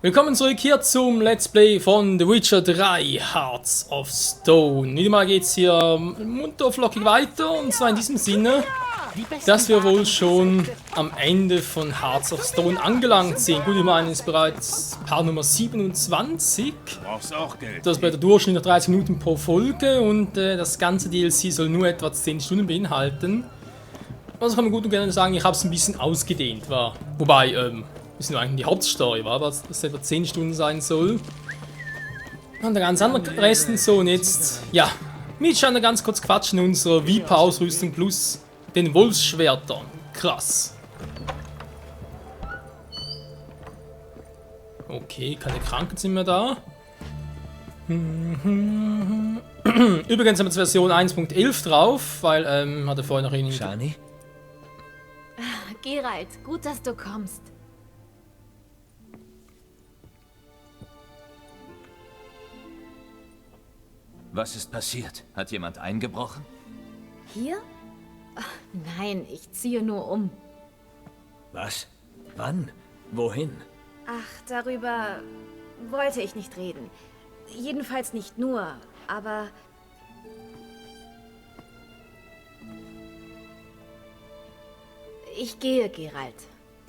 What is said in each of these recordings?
Willkommen zurück hier zum Let's Play von The Witcher 3 Hearts of Stone. Wieder mal geht's hier munter flockig weiter und zwar in diesem Sinne, dass wir wohl schon am Ende von Hearts of Stone angelangt sind. Gut, ich meine, es ist bereits Part Nummer 27. Das ist bei der Durchschnitt noch 30 Minuten pro Folge und das ganze DLC soll nur etwa 10 Stunden beinhalten. Also kann man gut und gerne sagen, ich habe es ein bisschen ausgedehnt, war. Wobei, das ist nur eigentlich die Hauptstory, war, was etwa 10 Stunden sein soll. Und der ganz andere Rest und so. Und jetzt, ja, miteinander ganz kurz quatschen, unsere Viper-Ausrüstung plus den Wolfsschwertern. Krass. Okay, keine Krankenzimmer da. Übrigens haben wir die Version 1.11 drauf, weil, hatte vorher noch irgendwie... Shani? Geralt, gut, dass du kommst. Was ist passiert? Hat jemand eingebrochen? Hier? Ach, nein, ich ziehe nur um. Was? Wann? Wohin? Ach, darüber wollte ich nicht reden. Jedenfalls nicht nur, aber... Ich gehe, Geralt.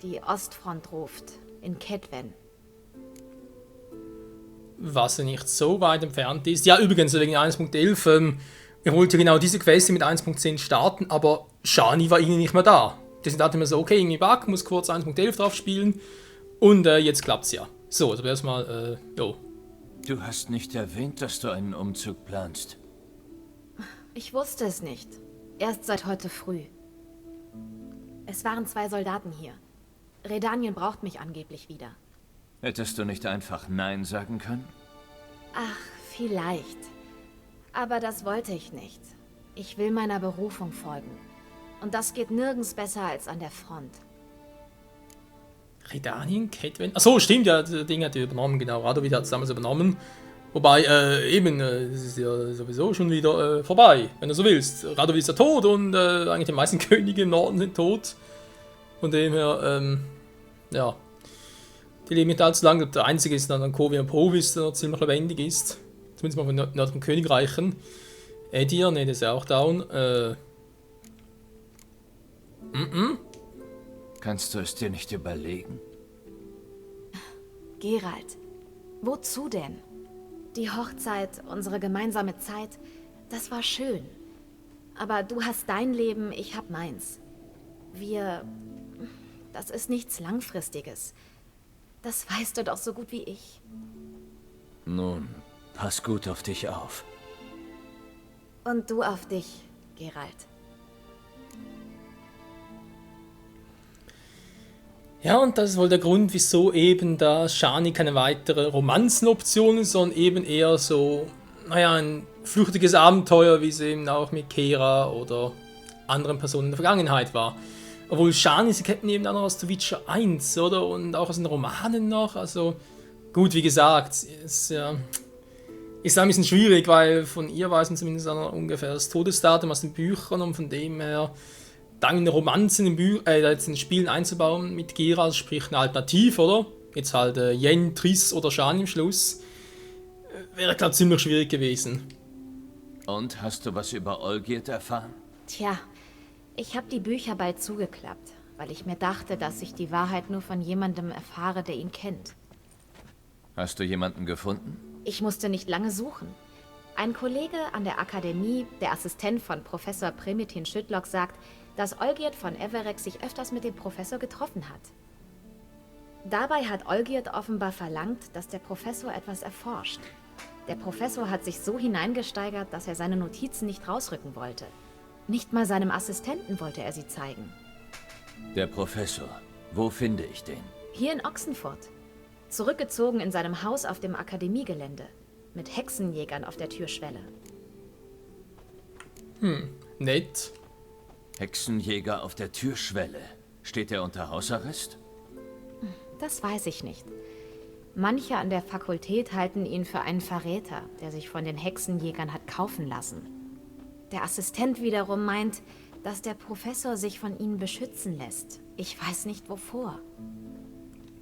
Die Ostfront ruft. In Kedwen. Was ja nicht so weit entfernt ist. Ja, übrigens, wegen 1.11, ich wollte genau diese Quest mit 1.10 starten, aber Shani war irgendwie nicht mehr da. Deswegen dachte ich mir so, okay, irgendwie Bug, muss kurz 1.11 drauf spielen und jetzt klappt's ja. So, also erstmal, jo. Du hast nicht erwähnt, dass du einen Umzug planst. Ich wusste es nicht. Erst seit heute früh. Es waren 2 Soldaten hier. Redanien braucht mich angeblich wieder. Hättest du nicht einfach Nein sagen können? Ach, vielleicht. Aber das wollte ich nicht. Ich will meiner Berufung folgen. Und das geht nirgends besser als an der Front. Redanien, Kedwen. Achso, stimmt, ja, das Ding hat er übernommen, genau. Radovid hat es damals übernommen. Wobei, es ist ja sowieso schon wieder vorbei, wenn du so willst. Radovid ist ja tot und eigentlich die meisten Könige im Norden sind tot. Von dem her, ja. Die leben nicht allzu lange. Der einzige ist dann Kovia Provis, der noch ziemlich lebendig ist. Zumindest mal von den nördlichen Königreichen. Edir, ne, der ist ja auch down. Kannst du es dir nicht überlegen? Geralt, wozu denn? Die Hochzeit, unsere gemeinsame Zeit, das war schön. Aber du hast dein Leben, ich hab meins. Das ist nichts Langfristiges. Das weißt du doch so gut wie ich. Nun, pass gut auf dich auf. Und du auf dich, Geralt. Ja, und das ist wohl der Grund, wieso eben da Shani keine weitere Romanzenoption ist, sondern eben eher so, naja, ein flüchtiges Abenteuer, wie es eben auch mit Kera oder anderen Personen in der Vergangenheit war. Obwohl Shani, sie kennen eben auch noch aus The Witcher 1, oder? Und auch aus den Romanen noch, also gut, wie gesagt, ist ja... Ist ein bisschen schwierig, weil von ihr weiß man zumindest auch ungefähr das Todesdatum aus den Büchern und von dem her dann eine Romanze in den Spielen einzubauen mit Geralt, sprich eine Alternative, oder? Jetzt halt Yen, Triss oder Shani im Schluss. Wäre, glaube ich, ziemlich schwierig gewesen. Und, hast du was über Olgierd erfahren? Tja, ich habe die Bücher bald zugeklappt, weil ich mir dachte, dass ich die Wahrheit nur von jemandem erfahre, der ihn kennt. Hast du jemanden gefunden? Ich musste nicht lange suchen. Ein Kollege an der Akademie, der Assistent von Professor Primitin Schüttlock, sagt, dass Olgierd von Everec sich öfters mit dem Professor getroffen hat. Dabei hat Olgierd offenbar verlangt, dass der Professor etwas erforscht. Der Professor hat sich so hineingesteigert, dass er seine Notizen nicht rausrücken wollte. Nicht mal seinem Assistenten wollte er sie zeigen. Der Professor. Wo finde ich den? Hier in Ochsenfurt. Zurückgezogen in seinem Haus auf dem Akademiegelände. Mit Hexenjägern auf der Türschwelle. Nett. Hexenjäger auf der Türschwelle. Steht er unter Hausarrest? Das weiß ich nicht. Manche an der Fakultät halten ihn für einen Verräter, der sich von den Hexenjägern hat kaufen lassen. Der Assistent wiederum meint, dass der Professor sich von ihnen beschützen lässt. Ich weiß nicht wovor.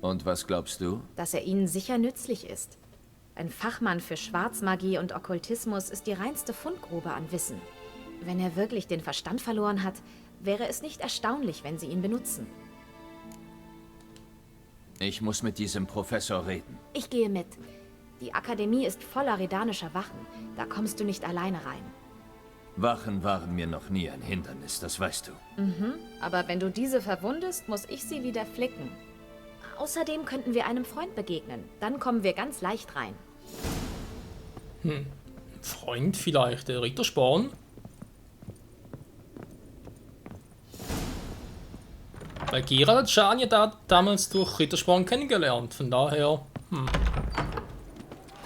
Und was glaubst du? Dass er ihnen sicher nützlich ist. Ein Fachmann für Schwarzmagie und Okkultismus ist die reinste Fundgrube an Wissen. Wenn er wirklich den Verstand verloren hat, wäre es nicht erstaunlich, wenn sie ihn benutzen. Ich muss mit diesem Professor reden. Ich gehe mit. Die Akademie ist voller redanischer Wachen. Da kommst du nicht alleine rein. Wachen waren mir noch nie ein Hindernis, das weißt du. Aber wenn du diese verwundest, muss ich sie wieder flicken. Außerdem könnten wir einem Freund begegnen. Dann kommen wir ganz leicht rein. Freund vielleicht, der Rittersporn? Weil Geralt hat Shania da damals durch Rittersporn kennengelernt, von daher...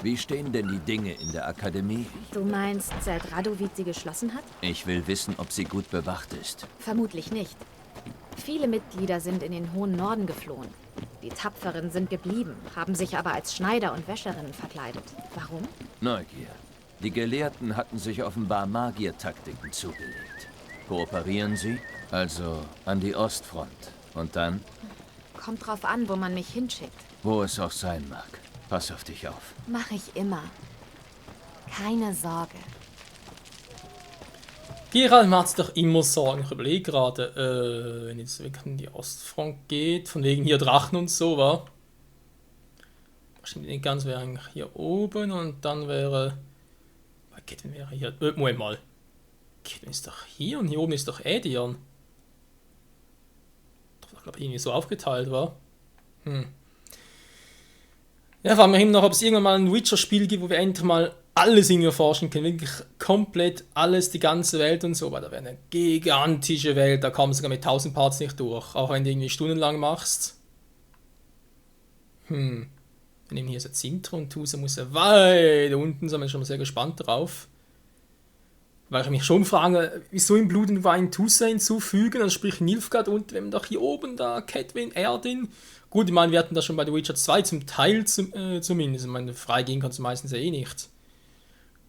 Wie stehen denn die Dinge in der Akademie? Du meinst, seit Radovid sie geschlossen hat? Ich will wissen, ob sie gut bewacht ist. Vermutlich nicht. Viele Mitglieder sind in den hohen Norden geflohen. Die Tapferen sind geblieben, haben sich aber als Schneider und Wäscherinnen verkleidet. Warum? Neugier. Die Gelehrten hatten sich offenbar Magiertaktiken zugelegt. Kooperieren sie? Also an die Ostfront. Und dann? Kommt drauf an, wo man mich hinschickt. Wo es auch sein mag. Pass auf dich auf. Mach ich immer. Keine Sorge. Geralt macht's doch immer Sorgen. Ich überlege gerade, wenn jetzt wirklich in die Ostfront geht, von wegen hier Drachen und so, wa? Stimmt nicht ganz, wäre eigentlich hier oben und dann wäre... Kedwin wäre hier... Moment mal. Kedwin ist doch hier und hier oben ist doch Aedion. Doch, glaube ich, irgendwie so aufgeteilt, war. Ja, fragen wir hin noch, ob es irgendwann mal ein Witcher-Spiel gibt, wo wir endlich mal alles irgendwie erforschen können. Wirklich komplett alles, die ganze Welt und so. Weil da wäre eine gigantische Welt, da kommen sogar mit 1000 Parts nicht durch. Auch wenn du irgendwie stundenlang machst. Wir nehmen hier so Zintra und Tusa muss ja weit unten sein, bin ich schon mal sehr gespannt drauf. Weil ich mich schon frage, wieso im Blut und Wein Tusa hinzufügen, also sprich Nilfgaard und wenn man doch hier oben da Kedwin, Erdin. Gut, ich meine, wir hatten das schon bei The Witcher 2 zum Teil zumindest. Ich meine, freigehen kannst du meistens ja eh nicht.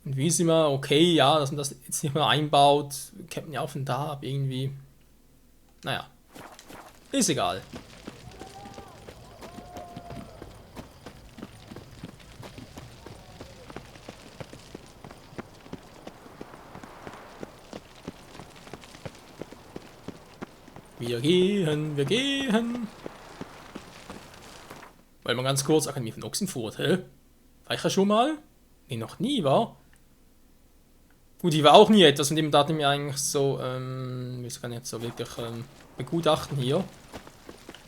Und wie ist immer, okay, ja, dass man das jetzt nicht mehr einbaut, kennt man ja auch von da ab irgendwie. Naja, ist egal. Wir gehen, wir gehen. Weil mal ganz kurz, Akademie von Ochsenfurt, hä? War ich ja schon mal? Nee, noch nie, war? Gut, ich war auch nie etwas, von dem Datum mir eigentlich so, ich kann jetzt so wirklich begutachten hier.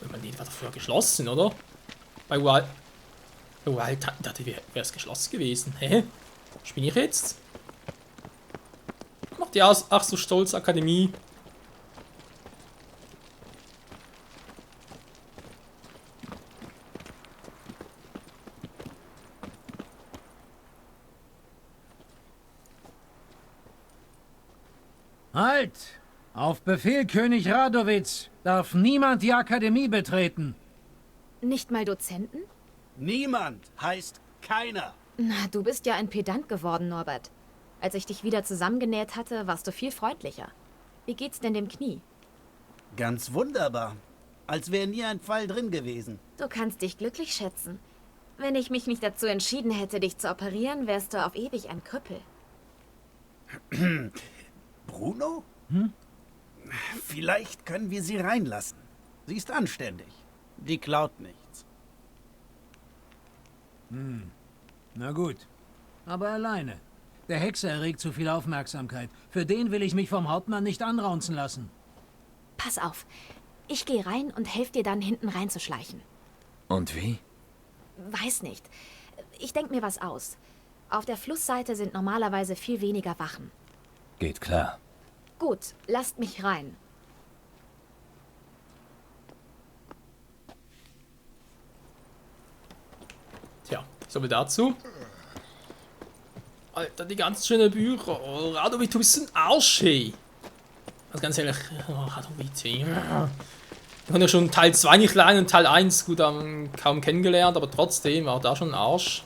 Ich meine, die war doch früher geschlossen, oder? Bei Wild dachte, wäre es geschlossen gewesen. Hä? Spinne ich jetzt? Macht die ach so stolz Akademie. Halt! Auf Befehl König Radowitz darf niemand die Akademie betreten. Nicht mal Dozenten? Niemand heißt keiner. Na, du bist ja ein Pedant geworden, Norbert. Als ich dich wieder zusammengenäht hatte, warst du viel freundlicher. Wie geht's denn dem Knie? Ganz wunderbar. Als wäre nie ein Fall drin gewesen. Du kannst dich glücklich schätzen. Wenn ich mich nicht dazu entschieden hätte, dich zu operieren, wärst du auf ewig ein Krüppel. Bruno? Vielleicht können wir sie reinlassen. Sie ist anständig. Die klaut nichts. Na gut. Aber alleine. Der Hexer erregt zu viel Aufmerksamkeit. Für den will ich mich vom Hauptmann nicht anraunzen lassen. Pass auf. Ich gehe rein und helfe dir dann, hinten reinzuschleichen. Und wie? Weiß nicht. Ich denke mir was aus. Auf der Flussseite sind normalerweise viel weniger Wachen. Geht klar. Gut, lasst mich rein. Tja, so viel dazu. Alter, die ganz schönen Bücher. Oh, Radowid, du bist ein Arsch, hey. Also ganz ehrlich, Radowid, hey. Ich habe ja schon Teil 2 nicht lernen und Teil 1 gut kaum kennengelernt, aber trotzdem war da schon ein Arsch.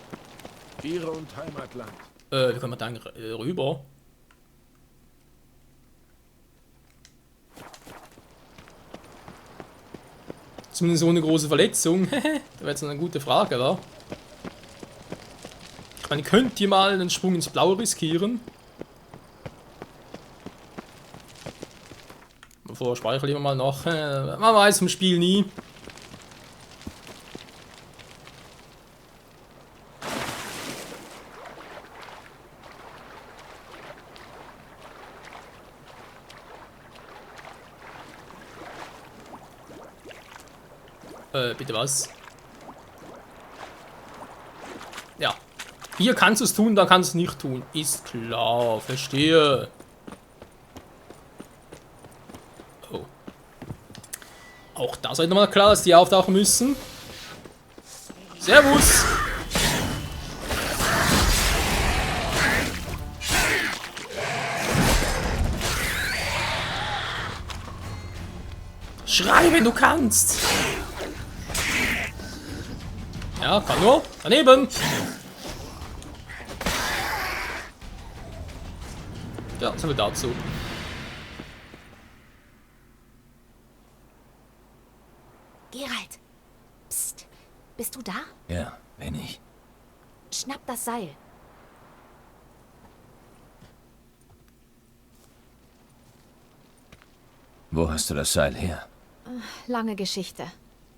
Ehre und Heimatland. Wie kommen wir da rüber? Zumindest so eine große Verletzung. Das wäre jetzt eine gute Frage, oder? Ich meine, könnt ihr mal einen Sprung ins Blaue riskieren? Bevor speichere ich mal noch. Man weiß im Spiel nie. Bitte was? Ja. Hier kannst du es tun, da kannst du es nicht tun. Ist klar, verstehe. Oh. Auch da sollte mal klar, dass die auftauchen müssen. Servus! Schrei, wenn du kannst! Ja, kann nur. Daneben! Ja, so viel dazu. Geralt! Psst. Bist du da? Ja, bin ich. Schnapp das Seil. Wo hast du das Seil her? Lange Geschichte.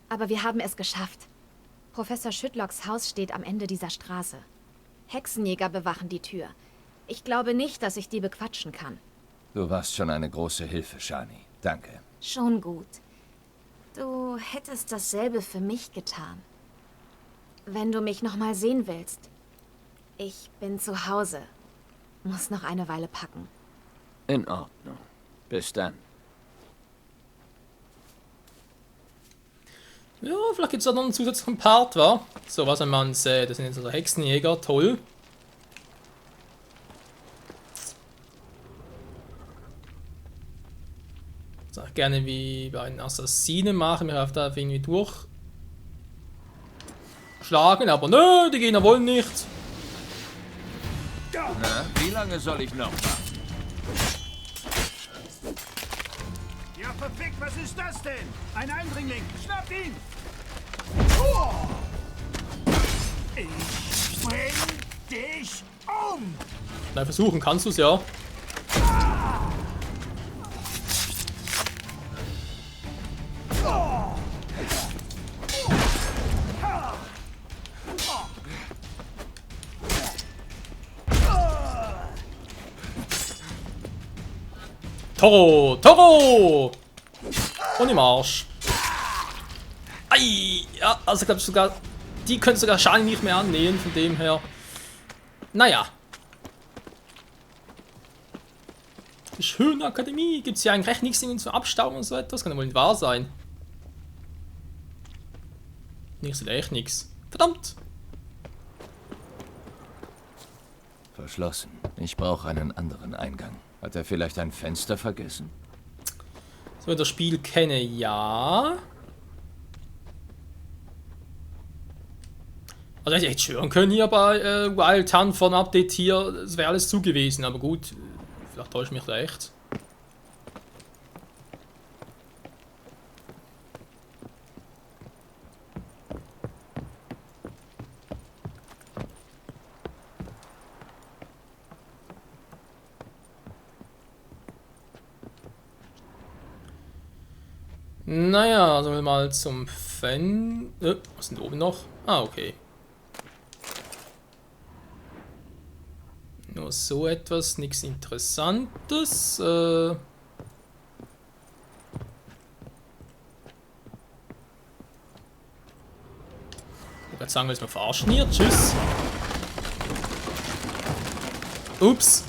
Aber wir haben es geschafft. Professor Schüttlocks Haus steht am Ende dieser Straße. Hexenjäger bewachen die Tür. Ich glaube nicht, dass ich die bequatschen kann. Du warst schon eine große Hilfe, Shani. Danke. Schon gut. Du hättest dasselbe für mich getan. Wenn du mich noch mal sehen willst. Ich bin zu Hause. Muss noch eine Weile packen. In Ordnung. Bis dann. Ja, vielleicht gibt es da noch einen zusätzlichen Part, wa? So, was wenn man das sind jetzt also Hexenjäger, toll. Das auch gerne wie bei einem Assassinen machen, wir auf da irgendwie durchschlagen, aber nö, die Gegner wollen nicht. Na, wie lange soll ich noch warten? Ja, verfickt, was ist das denn? Ein Eindringling, schnappt ihn! Ich bring dich um! Na, versuchen kannst du es ja. Toro! Toro! Und im Arsch. Ei! Ja, also ich glaube sogar, die können sogar Shani nicht mehr annähern, von dem her. Naja. Die schöne Akademie. Gibt es hier eigentlich nichts zum Abstauben und so etwas? Kann ja wohl nicht wahr sein. Nichts oder echt nichts. Verdammt! Verschlossen. Ich brauche einen anderen Eingang. Hat er vielleicht ein Fenster vergessen? So, das Spiel kenne, ja. Also hätte ich echt schwören können hier bei Wild Hunt von Update hier, es wäre alles zu gewesen, aber gut, vielleicht täusche ich mich da echt. Naja, sollen wir mal zum Fan... was ist denn oben noch? Ah, okay. Nur so etwas, nichts Interessantes. Ich würde sagen, wir verarschen hier. Tschüss. Ups.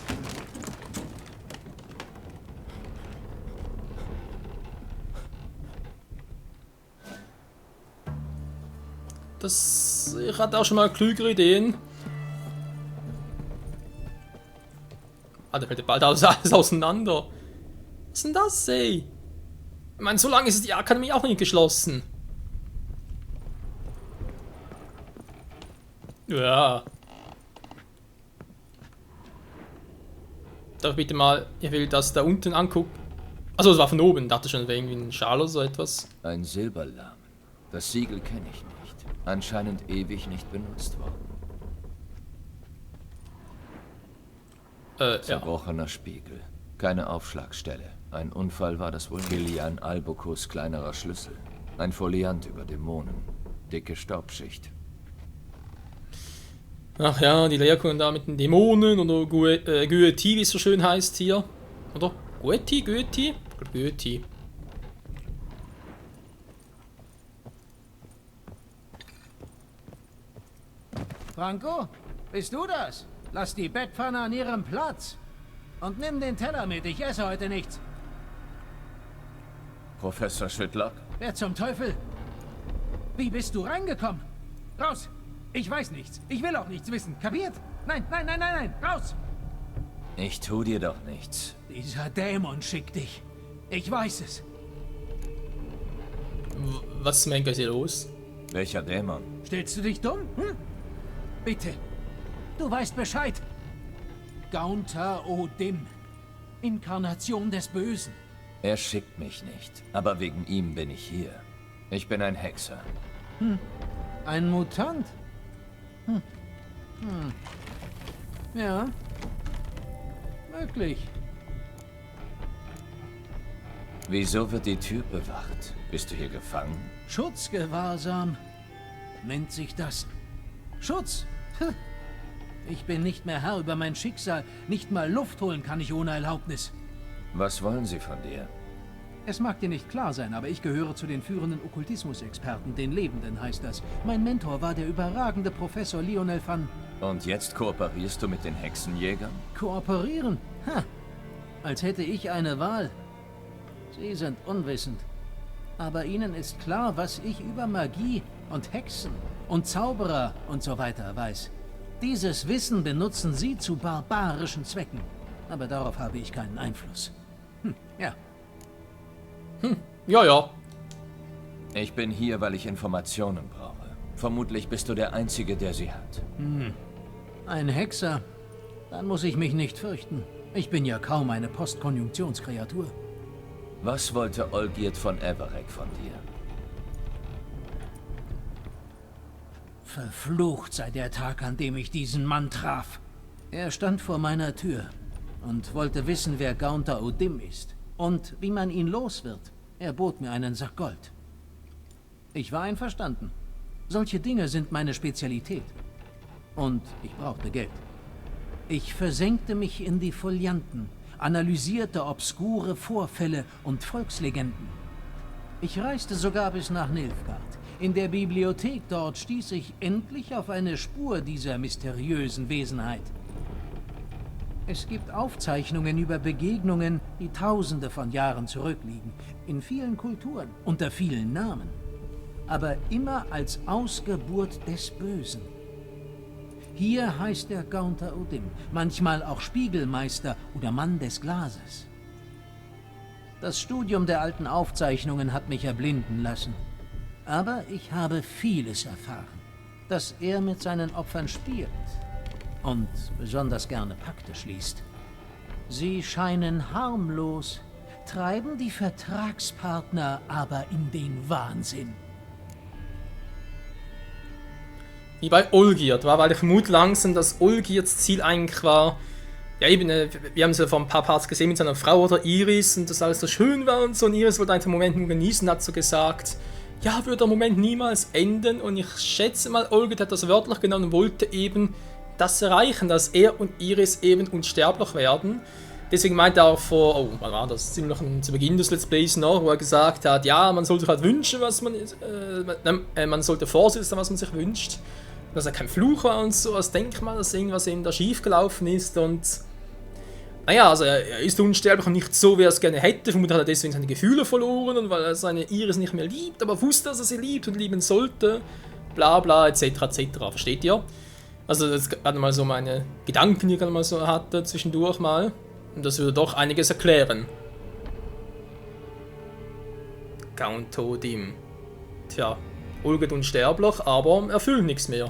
Ich hatte auch schon mal klügere Ideen. Ah, da fällt ja bald alles auseinander. Was ist denn das, ey? Ich meine, so lange ist die Akademie auch nicht geschlossen. Ja. Darf ich bitte mal, ich will das da unten angucken. Achso, es war von oben. Ich dachte schon, wäre irgendwie ein Schal oder so etwas. Ein Silberlahmen. Das Siegel kenne ich nicht. Anscheinend ewig nicht benutzt worden. Ja. Zerbrochener Spiegel. Keine Aufschlagstelle. Ein Unfall war das wohl Kilian Albocos kleinerer Schlüssel. Ein Foliant über Dämonen. Dicke Staubschicht. Ach ja, die Lehrkunden da mit den Dämonen oder Goethe, wie es so schön heißt hier. Oder? Goethe? Goethe. Franco, bist du das? Lass die Bettpfanne an ihrem Platz. Und nimm den Teller mit, ich esse heute nichts. Professor Schüttlock? Wer zum Teufel? Wie bist du reingekommen? Raus! Ich weiß nichts. Ich will auch nichts wissen. Kapiert? Nein, raus! Ich tu dir doch nichts. Dieser Dämon schickt dich. Ich weiß es. Was ist denn hier los? Welcher Dämon? Stellst du dich dumm? Hm? Bitte. Du weißt Bescheid. Gaunter O'Dim. Inkarnation des Bösen. Er schickt mich nicht, aber wegen ihm bin ich hier. Ich bin ein Hexer. Ein Mutant? Ja. Möglich. Wieso wird die Tür bewacht? Bist du hier gefangen? Schutzgewahrsam nennt sich das. Schutz? Ich bin nicht mehr Herr über mein Schicksal. Nicht mal Luft holen kann ich ohne Erlaubnis. Was wollen sie von dir? Es mag dir nicht klar sein, aber ich gehöre zu den führenden Okkultismusexperten, den Lebenden heißt das. Mein Mentor war der überragende Professor Lionel van... Und jetzt kooperierst du mit den Hexenjägern? Kooperieren? Ha! Als hätte ich eine Wahl. Sie sind unwissend. Aber ihnen ist klar, was ich über Magie und Hexen und Zauberer und so weiter weiß. Dieses Wissen benutzen sie zu barbarischen Zwecken. Aber darauf habe ich keinen Einfluss. Ja. Ja. Ich bin hier, weil ich Informationen brauche. Vermutlich bist du der Einzige, der sie hat. Ein Hexer? Dann muss ich mich nicht fürchten. Ich bin ja kaum eine Postkonjunktionskreatur. Was wollte Olgierd von Everec von dir? Verflucht sei der Tag, an dem ich diesen Mann traf. Er stand vor meiner Tür und wollte wissen, wer Gaunter O'Dim ist und wie man ihn los wird. Er bot mir einen Sack Gold. Ich war einverstanden. Solche Dinge sind meine Spezialität. Und ich brauchte Geld. Ich versenkte mich in die Folianten, analysierte obskure Vorfälle und Volkslegenden. Ich reiste sogar bis nach Nilfgaard. In der Bibliothek dort stieß ich endlich auf eine Spur dieser mysteriösen Wesenheit. Es gibt Aufzeichnungen über Begegnungen, die Tausende von Jahren zurückliegen, in vielen Kulturen, unter vielen Namen, aber immer als Ausgeburt des Bösen. Hier heißt er Gaunter O'Dim, manchmal auch Spiegelmeister oder Mann des Glases. Das Studium der alten Aufzeichnungen hat mich erblinden lassen. Aber ich habe vieles erfahren, dass er mit seinen Opfern spielt und besonders gerne Pakte schließt. Sie scheinen harmlos, treiben die Vertragspartner aber in den Wahnsinn. Wie bei Olgierd war, weil ich vermute langsam, dass Olgierds Ziel eigentlich war, ja eben, wir haben es ja vor ein paar Parts gesehen mit seiner Frau oder Iris und dass alles so schön war und so, und Iris wollte einfach den Moment nur genießen, hat so gesagt, ja, würde der Moment niemals enden, und ich schätze mal, Olgierd hat das wörtlich genommen und wollte eben das erreichen, dass er und Iris eben unsterblich werden. Deswegen meinte er auch wann war das? Ziemlich zu Beginn des Let's Plays noch, wo er gesagt hat, ja, man sollte sich halt wünschen, was man sollte vorsitzen, was man sich wünscht. Dass er kein Fluch war und so, als Denkmal, dass irgendwas eben da schief gelaufen ist, und naja, also er ist unsterblich und nicht so, wie er es gerne hätte. Vermutlich hat er deswegen seine Gefühle verloren und weil er seine Iris nicht mehr liebt, aber wusste, dass er sie liebt und lieben sollte. Bla bla, etc. etc. Versteht ihr? Also das gerade mal so meine Gedanken, die ich gerade mal so hatte, zwischendurch mal. Und das würde doch einiges erklären. Gaunter O'Dim. Tja, Olgierd unsterblich, aber erfüllt nichts mehr.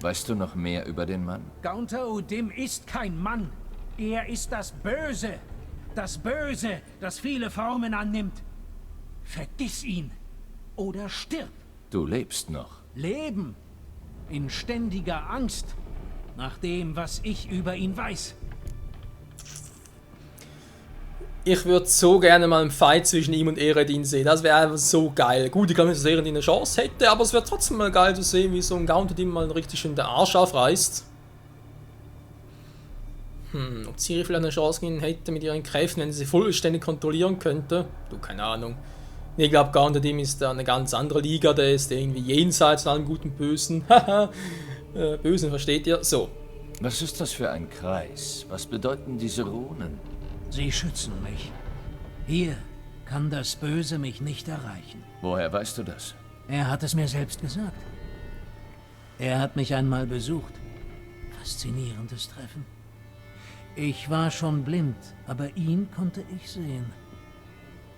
Weißt du noch mehr über den Mann? Gaunter O'Dim ist kein Mann. Er ist das Böse. Das Böse, das viele Formen annimmt. Vergiss ihn. Oder stirb. Du lebst noch. Leben in ständiger Angst, nach dem, was ich über ihn weiß. Ich würde so gerne mal einen Fight zwischen ihm und Eredin sehen. Das wäre einfach so geil. Gut, ich glaube nicht, dass Eredin eine Chance hätte, aber es wäre trotzdem mal geil zu sehen, wie so ein Gauntlet ihm mal richtig in den Arsch aufreißt. Ob Ciri vielleicht eine Chance gegen hätte mit ihren Kräften, wenn sie vollständig kontrollieren könnte. Du, keine Ahnung. Ich glaube, Gauntlet ist da eine ganz andere Liga, der ist irgendwie jenseits von allem Guten und Bösen. Haha, Bösen versteht ihr? So. Was ist das für ein Kreis? Was bedeuten diese Runen? Sie schützen mich. Hier kann das Böse mich nicht erreichen. Woher weißt du das? Er hat es mir selbst gesagt. Er hat mich einmal besucht. Faszinierendes Treffen. Ich war schon blind, aber ihn konnte ich sehen.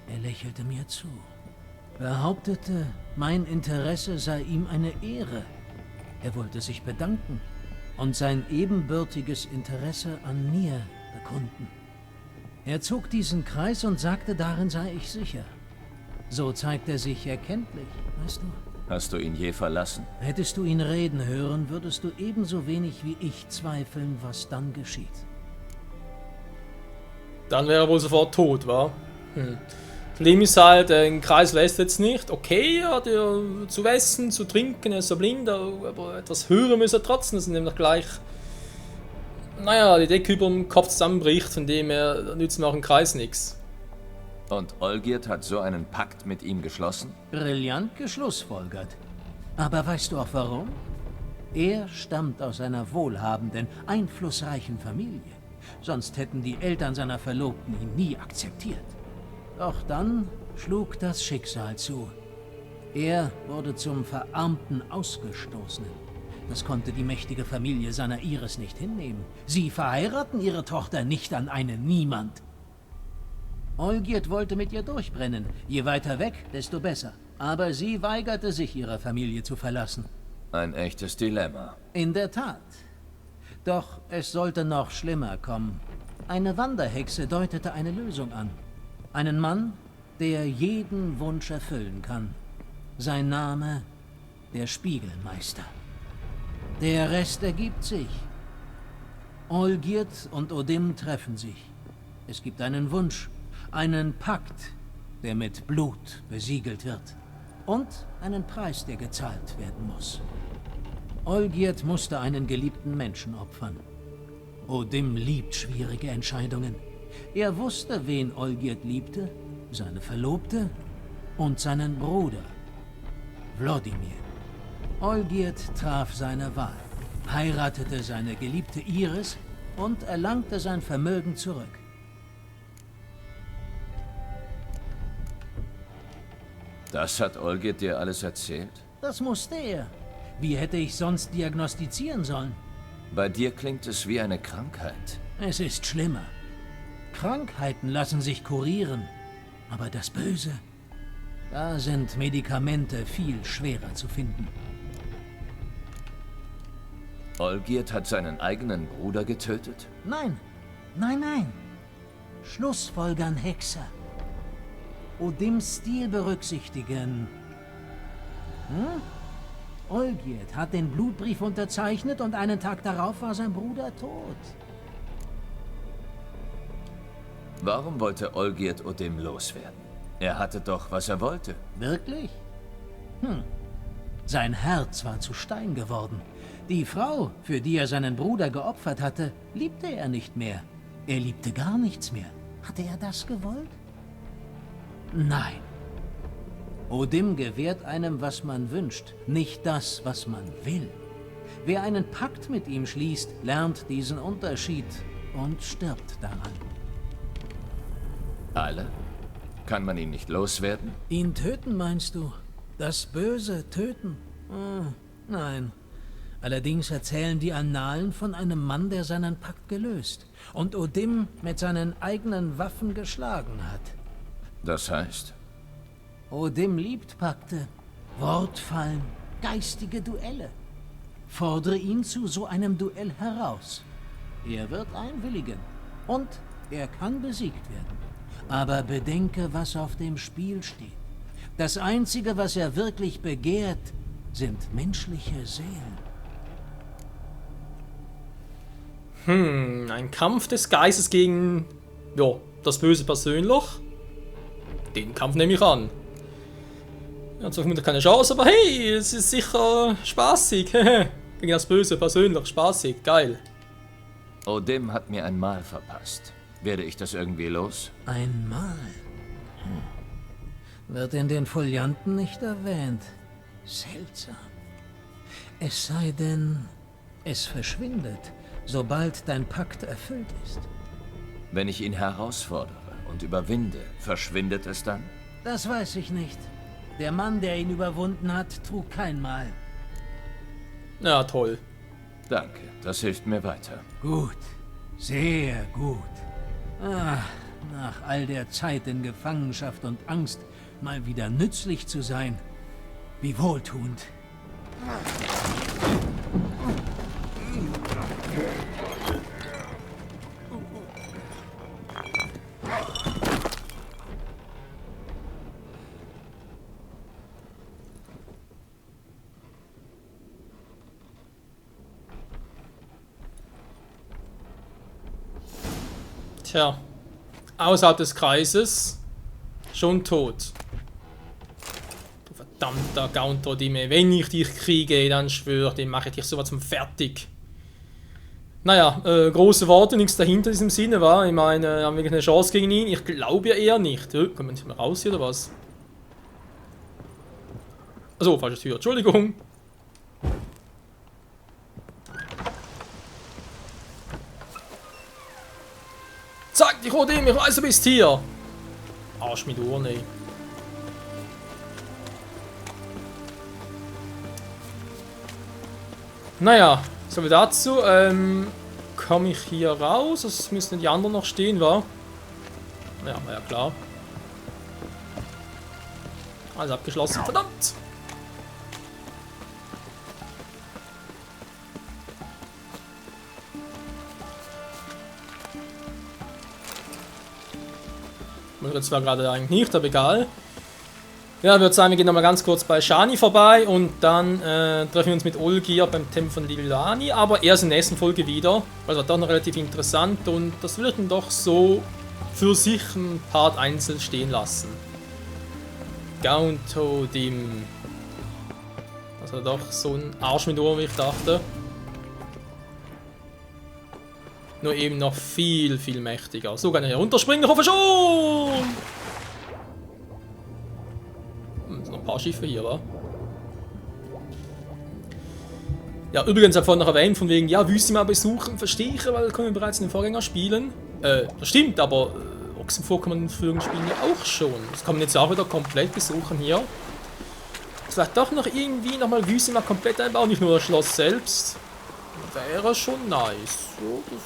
Er lächelte mir zu, behauptete, mein Interesse sei ihm eine Ehre. Er wollte sich bedanken und sein ebenbürtiges Interesse an mir bekunden. Er zog diesen Kreis und sagte, darin sei ich sicher. So zeigt er sich erkenntlich, weißt du? Hast du ihn je verlassen? Hättest du ihn reden hören, würdest du ebenso wenig wie ich zweifeln, was dann geschieht. Dann wäre er wohl sofort tot, wa? Das Problem ist halt, den Kreis lässt jetzt nicht. Okay, er hat ja zu essen, zu trinken, er ist so blind, aber etwas hören muss er trotzdem. Das ist nämlich gleich, naja, die Decke über dem Kopf zusammenbricht, von dem er nützt mir auch im Kreis nichts. Und Olgierd hat so einen Pakt mit ihm geschlossen? Brillant geschlussfolgert. Aber weißt du auch warum? Er stammt aus einer wohlhabenden, einflussreichen Familie. Sonst hätten die Eltern seiner Verlobten ihn nie akzeptiert. Doch dann schlug das Schicksal zu. Er wurde zum verarmten Ausgestoßenen. Das konnte die mächtige Familie seiner Iris nicht hinnehmen. Sie verheiraten ihre Tochter nicht an einen Niemand. Olgierd wollte mit ihr durchbrennen. Je weiter weg, desto besser. Aber sie weigerte sich, ihre Familie zu verlassen. Ein echtes Dilemma. In der Tat. Doch es sollte noch schlimmer kommen. Eine Wanderhexe deutete eine Lösung an. Einen Mann, der jeden Wunsch erfüllen kann. Sein Name, der Spiegelmeister. Der Rest ergibt sich. Olgierd und Odim treffen sich. Es gibt einen Wunsch, einen Pakt, der mit Blut besiegelt wird. Und einen Preis, der gezahlt werden muss. Olgierd musste einen geliebten Menschen opfern. Odim liebt schwierige Entscheidungen. Er wusste, wen Olgierd liebte, seine Verlobte und seinen Bruder, Wlodimir. Olgierd traf seine Wahl, heiratete seine geliebte Iris und erlangte sein Vermögen zurück. Das hat Olgierd dir alles erzählt? Das musste er. Wie hätte ich sonst diagnostizieren sollen? Bei dir klingt es wie eine Krankheit. Es ist schlimmer. Krankheiten lassen sich kurieren. Aber das Böse, da sind Medikamente viel schwerer zu finden. Olgierd hat seinen eigenen Bruder getötet? Nein, nein, nein. Schlussfolgern, Hexer. Odims Stil berücksichtigen. Olgierd hat den Blutbrief unterzeichnet und einen Tag darauf war sein Bruder tot. Warum wollte Olgierd Odim loswerden? Er hatte doch, was er wollte. Wirklich? Sein Herz war zu Stein geworden. Die Frau, für die er seinen Bruder geopfert hatte, liebte er nicht mehr. Er liebte gar nichts mehr. Hatte er das gewollt? Nein. Odim gewährt einem, was man wünscht, nicht das, was man will. Wer einen Pakt mit ihm schließt, lernt diesen Unterschied und stirbt daran. Alle? Kann man ihn nicht loswerden? Ihn töten, meinst du? Das Böse töten? Nein. Allerdings erzählen die Annalen von einem Mann, der seinen Pakt gelöst und Odim mit seinen eigenen Waffen geschlagen hat. Das heißt? Odim liebt Pakte, Wortfallen, geistige Duelle. Fordere ihn zu so einem Duell heraus. Er wird einwilligen und er kann besiegt werden. Aber bedenke, was auf dem Spiel steht. Das Einzige, was er wirklich begehrt, sind menschliche Seelen. Ein Kampf des Geistes gegen, ja, das Böse persönlich. Den Kampf nehme ich an. Er hat zwar vermutlich keine Chance, aber hey, es ist sicher spaßig. Gegen das Böse persönlich, spaßig, geil. Odim hat mir ein Mal verpasst. Werde ich das irgendwie los? Einmal. Wird in den Folianten nicht erwähnt. Seltsam. Es sei denn, es verschwindet, sobald dein Pakt erfüllt ist. Wenn ich ihn herausfordere und überwinde, verschwindet es dann? Das weiß ich nicht. Der Mann, der ihn überwunden hat, trug kein Mal. Ja, toll. Danke, das hilft mir weiter. Gut. Sehr gut. Ah, nach all der Zeit in Gefangenschaft und Angst, mal wieder nützlich zu sein. Wie wohltuend. Tja, außerhalb des Kreises, schon tot. Du verdammter Gaunter-Dime, wenn ich dich kriege, dann schwör, den mache ich dich sowas zum fertig. Naja, große Worte, nichts dahinter in diesem Sinne, war. Ich meine, haben wir eine Chance gegen ihn? Ich glaube ja eher nicht. Kommen wir nicht mehr raus hier, oder was? Achso, falsche Tür, Entschuldigung. Sag dich, Odim, ich weiß, du bist hier. Arsch mit Ohren, ey. Naja, so wie dazu. Komme ich hier raus? Das müssten die anderen noch stehen, wa? Ja, war ja klar. Alles abgeschlossen, verdammt! Jetzt war gerade eigentlich nicht, aber egal. Ja, ich würde sagen, wir gehen nochmal ganz kurz bei Shani vorbei und dann treffen wir uns mit Olgierd beim Tempel von Lilani, aber erst in der nächsten Folge wieder. Also doch noch relativ interessant und das würde ich dann doch so für sich ein Part einzeln stehen lassen. Gaunter-Dim. Also doch so ein Arsch mit Ohren, wie ich dachte. Nur eben noch viel, viel mächtiger. So kann ich hier runterspringen, ich hoffe schon! Sind noch ein paar Schiffe hier, wa? Ja, übrigens habe ich vorhin noch erwähnt, von wegen, ja, Wüste mal besuchen, verstehe ich, weil können wir bereits in den Vorgängerspielen. Das stimmt, aber Oxenfurt kann man in den Vorgängerspielen ja auch schon. Das kann man jetzt auch wieder komplett besuchen hier. Vielleicht doch noch irgendwie nochmal Wüste mal komplett einbauen, nicht nur das Schloss selbst. Wäre schon nice. So, das,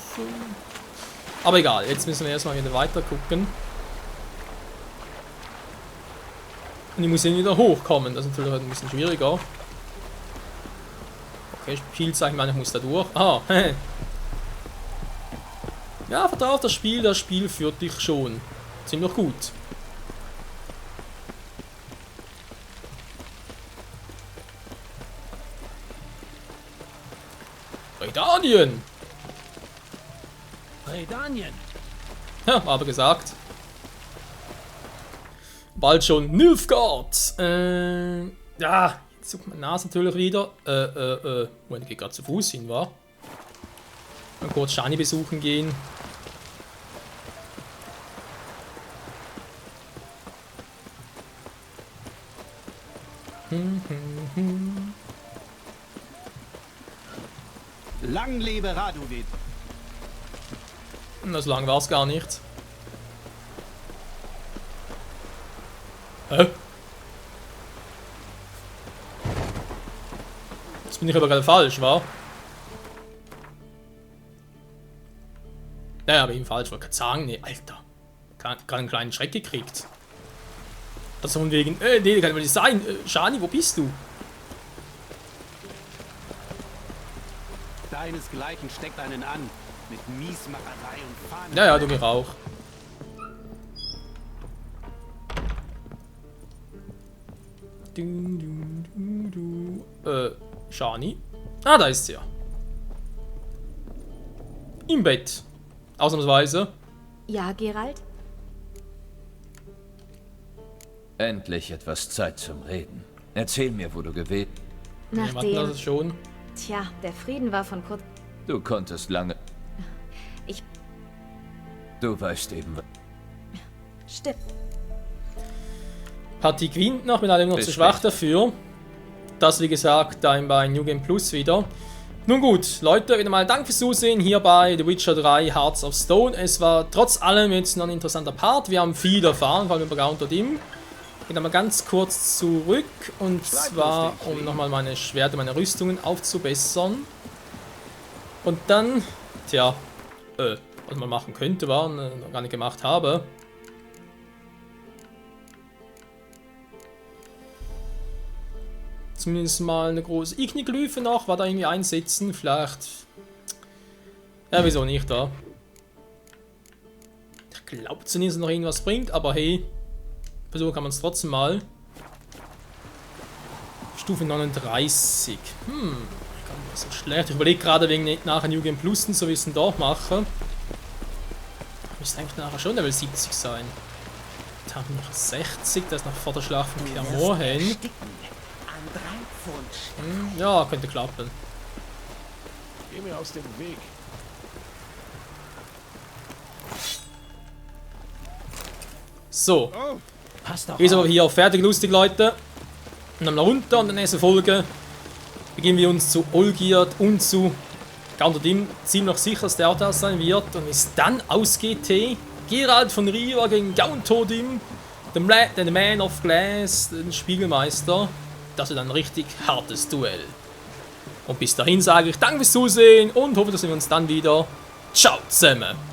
aber egal, jetzt müssen wir erstmal wieder weiter gucken. Und ich muss hier wieder hochkommen, das ist natürlich ein bisschen schwieriger. Okay, Spielzeichen, ich muss da durch. Ah, ja, vertrau auf das Spiel führt dich schon ziemlich gut. Redanien! Redanien! Ja, aber gesagt. Bald schon Nilfgaard! Ja, jetzt sucht man Nase natürlich wieder. Moment, ich gehe gerade zu Fuß hin, wa? Mal kurz Shani besuchen gehen. Lang lebe Raduvid. So lang war es gar nicht. Hä? Jetzt bin ich aber gerade falsch, wa? Naja, aber eben falsch, wollte gerade sagen, nee, Alter. Gerade einen kleinen Schreck gekriegt. Das von wegen, nee, kann wohl nicht sein. Shani, wo bist du? Deinesgleichen steckt einen an. Mit Miesmacherei und Fahnen. Ja, du mir auch. Shani. Ah, da ist sie ja. Im Bett. Ausnahmsweise. Ja, Geralt? Endlich etwas Zeit zum Reden. Erzähl mir, wo du gewesen. Wir hatten das schon. Tja, der Frieden war von kurz... Du konntest lange. Ich... Du weißt eben. Stimmt. Partie gewinnt noch, bin allerdings noch Bis zu schwach später. dafür. Das, wie gesagt, dann bei New Game Plus wieder. Nun gut, Leute, wieder mal Dank fürs Zusehen hier bei The Witcher 3 Hearts of Stone. Es war trotz allem jetzt noch ein interessanter Part. Wir haben viel erfahren, vor allem über Gaunt O'Dimm. Ich gehe nochmal ganz kurz zurück, und zwar, um nochmal meine Schwerter, meine Rüstungen aufzubessern. Und dann, tja, was man machen könnte, war, noch gar nicht gemacht habe. Zumindest mal eine große Igniglyphe noch, war da irgendwie einsetzen, vielleicht. Ja, wieso nicht da? Ich glaube zumindest noch irgendwas bringt, aber hey, versuchen kann man es trotzdem mal. Stufe 39. Gar nicht so schlecht. Ich überlege gerade wegen nachher New Game Plus und so, wie ich es denn dort mache. Müsste eigentlich nachher schon Level 70 sein. Da haben wir noch 60, das ist noch vor der Schlacht von Kaer Morhen. Ja, könnte klappen. Geh mir aus dem Weg. So, Passt doch ist aber auf. hier auch fertig, lustig, Leute. Und dann runter und in der nächsten Folge beginnen wir uns zu Olgierd und zu Gaunt O'Dimm. Ziemlich sicher, dass der das sein wird. Und wie es dann ausgeht, Geralt von Riva gegen Gaunt O'Dimm, den Man of Glass, den Spiegelmeister. Das wird ein richtig hartes Duell. Und bis dahin sage ich danke fürs Zusehen und hoffe, dass wir uns dann wieder. Ciao zusammen!